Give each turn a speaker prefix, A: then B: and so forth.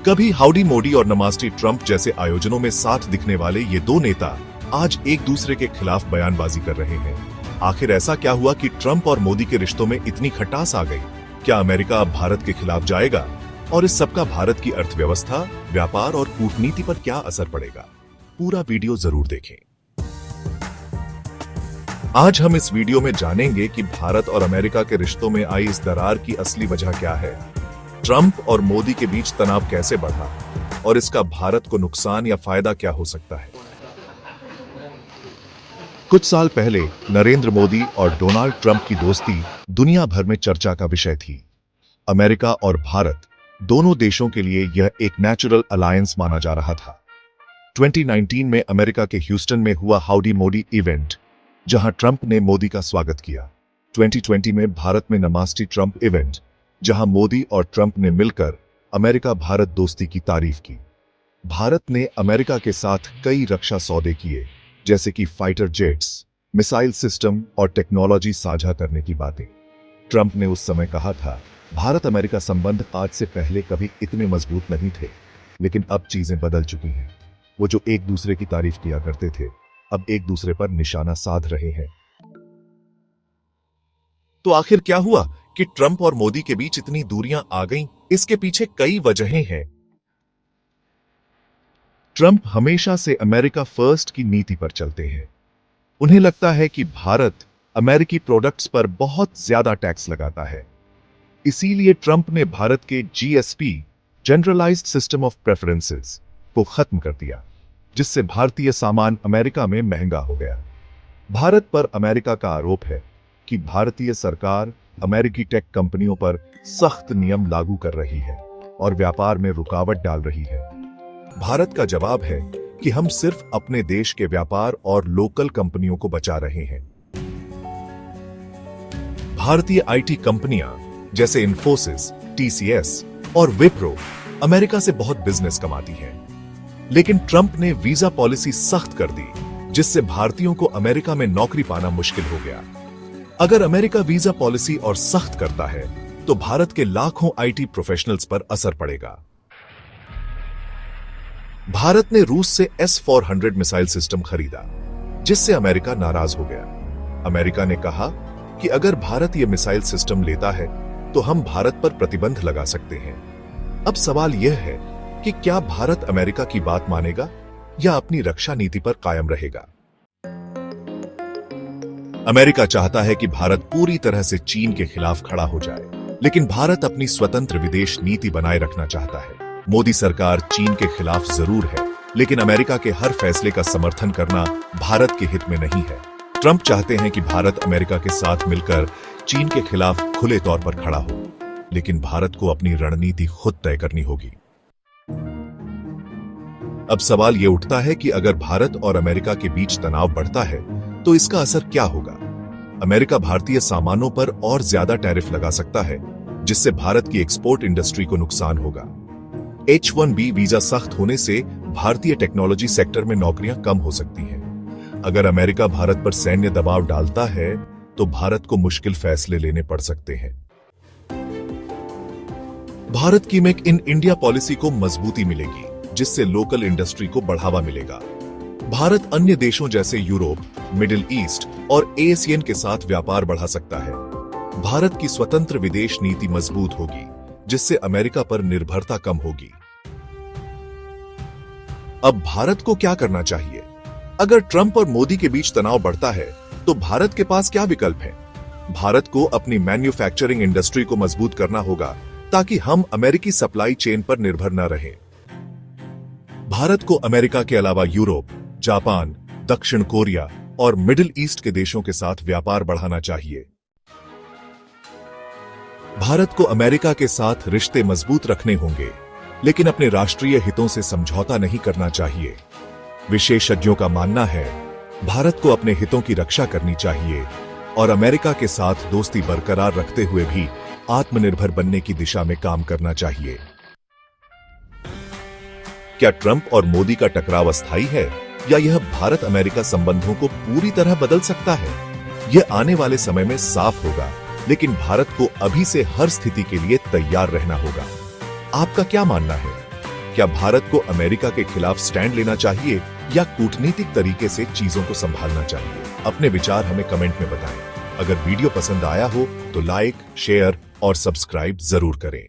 A: कभी हाउडी मोदी और नमस्ते ट्रंप जैसे आयोजनों में साथ दिखने वाले ये दो नेता आज एक दूसरे के खिलाफ बयानबाजी कर रहे हैं। आखिर ऐसा क्या हुआ कि ट्रंप और मोदी के रिश्तों में इतनी खटास आ गई? क्या अमेरिका अब भारत के खिलाफ जाएगा? और इस सबका भारत की अर्थव्यवस्था, व्यापार और कूटनीति पर क्या असर पड़ेगा? पूरा वीडियो जरूर देखें। आज हम इस वीडियो में जानेंगे कि भारत और अमेरिका के रिश्तों में आई इस दरार की असली वजह क्या है, ट्रंप और मोदी के बीच तनाव कैसे बढ़ा और इसका भारत को नुकसान या फायदा क्या हो सकता है। कुछ साल पहले नरेंद्र मोदी और डोनाल्ड ट्रंप की दोस्ती दुनिया भर में चर्चा का विषय थी। अमेरिका और भारत दोनों देशों के लिए यह एक नेचुरल अलायंस माना जा रहा था। 2019 में अमेरिका के ह्यूस्टन में हुआ हाउडी मोदी इवेंट, जहां ट्रंप ने मोदी का स्वागत किया। 2020 में भारत में नमस्ते ट्रंप इवेंट, जहां मोदी और ट्रंप ने मिलकर अमेरिका भारत दोस्ती की तारीफ की। भारत ने अमेरिका के साथ कई रक्षा सौदे किए, जैसे कि फाइटर जेट्स, मिसाइल सिस्टम और टेक्नोलॉजी साझा करने की बातें। ट्रंप ने उस समय कहा था, भारत अमेरिका संबंध आज से पहले कभी इतने मजबूत नहीं थे, लेकिन अब चीजें बदल चुकी हैं। वो जो एक दूसरे की तारीफ किया करते थे, अब एक दूसरे पर निशाना साध रहे हैं। तो आखिर क्या हुआ कि ट्रंप और मोदी के बीच इतनी दूरियां आ गईं? इसके पीछे कई वजहें हैं। ट्रंप हमेशा से अमेरिका फर्स्ट की नीति पर चलते हैं। उन्हें लगता है कि भारत अमेरिकी प्रोडक्ट्स पर बहुत ज्यादा टैक्स लगाता है। इसीलिए ट्रंप ने भारत के GSP, generalised system of preferences, को खत्म कर दिया, जिससे भारतीय सामान अमेरिका में महंगा हो गया। भारत पर अमेरिका का आरोप है कि भारतीय सरकार अमेरिकी टेक कंपनियों पर सख्त नियम लागू कर रही है और व्यापार में रुकावट डाल रही है। भारत का जवाब है कि हम सिर्फ अपने देश के व्यापार और लोकल कंपनियों को बचा रहे हैं। भारतीय आईटी कंपनियां जैसे इन्फोसिस, टीसीएस और विप्रो अमेरिका से बहुत बिजनेस कमाती हैं। लेकिन ट्रंप ने वीजा पॉलिसी सख्त कर दी, जिससे भारतीयों को अमेरिका में नौकरी पाना मुश्किल हो गया। अगर अमेरिका वीजा पॉलिसी और सख्त करता है तो भारत के लाखों आईटी प्रोफेशनल्स पर असर पड़ेगा। भारत ने रूस से S-400 मिसाइल सिस्टम खरीदा, जिससे अमेरिका नाराज हो गया। अमेरिका ने कहा कि अगर भारत यह मिसाइल सिस्टम लेता है तो हम भारत पर प्रतिबंध लगा सकते हैं। अब सवाल यह है कि क्या भारत अमेरिका की बात मानेगा या अपनी रक्षा नीति पर कायम रहेगा। अमेरिका चाहता है कि भारत पूरी तरह से चीन के खिलाफ खड़ा हो जाए, लेकिन भारत अपनी स्वतंत्र विदेश नीति बनाए रखना चाहता है। मोदी सरकार चीन के खिलाफ जरूर है, लेकिन अमेरिका के हर फैसले का समर्थन करना भारत के हित में नहीं है। ट्रंप चाहते हैं कि भारत अमेरिका के साथ मिलकर चीन के खिलाफ खुले तौर पर खड़ा हो, लेकिन भारत को अपनी रणनीति खुद तय करनी होगी। अब सवाल यह उठता है कि अगर भारत और अमेरिका के बीच तनाव बढ़ता है तो इसका असर क्या होगा। अमेरिका भारतीय सामानों पर और ज्यादा टैरिफ लगा सकता है, जिससे भारत की एक्सपोर्ट इंडस्ट्री को नुकसान होगा। H-1B वीजा सख्त होने से भारतीय टेक्नोलॉजी सेक्टर में नौकरियां कम हो सकती हैं। अगर अमेरिका भारत पर सैन्य दबाव डालता है तो भारत को मुश्किल फैसले लेने पड़ सकते हैं। भारत की मेक इन इंडिया पॉलिसी को मजबूती मिलेगी, जिससे लोकल इंडस्ट्री को बढ़ावा मिलेगा। भारत अन्य देशों जैसे यूरोप, मिडिल ईस्ट और एशियन के साथ व्यापार बढ़ा सकता है। भारत की स्वतंत्र विदेश नीति मजबूत होगी, जिससे अमेरिका पर निर्भरता कम होगी। अब भारत को क्या करना चाहिए? अगर ट्रंप और मोदी के बीच तनाव बढ़ता है तो भारत के पास क्या विकल्प है? भारत को अपनी मैन्युफैक्चरिंग इंडस्ट्री को मजबूत करना होगा, ताकि हम अमेरिकी सप्लाई चेन पर निर्भर न रहें। भारत को अमेरिका के अलावा यूरोप, जापान, दक्षिण कोरिया और मिडिल ईस्ट के देशों के साथ व्यापार बढ़ाना चाहिए। भारत को अमेरिका के साथ रिश्ते मजबूत रखने होंगे, लेकिन अपने राष्ट्रीय हितों से समझौता नहीं करना चाहिए। विशेषज्ञों का मानना है, भारत को अपने हितों की रक्षा करनी चाहिए और अमेरिका के साथ दोस्ती बरकरार रखते हुए भी आत्मनिर्भर बनने की दिशा में काम करना चाहिए। क्या ट्रंप और मोदी का टकराव अस्थायी है या यह भारत अमेरिका संबंधों को पूरी तरह बदल सकता है? यह आने वाले समय में साफ होगा। लेकिन भारत को अभी से हर स्थिति के लिए तैयार रहना होगा। आपका क्या मानना है? क्या भारत को अमेरिका के खिलाफ स्टैंड लेना चाहिए या कूटनीतिक तरीके से चीजों को संभालना चाहिए? अपने विचार हमें कमेंट में बताएं। अगर वीडियो पसंद आया हो तो लाइक, शेयर और सब्सक्राइब जरूर करें।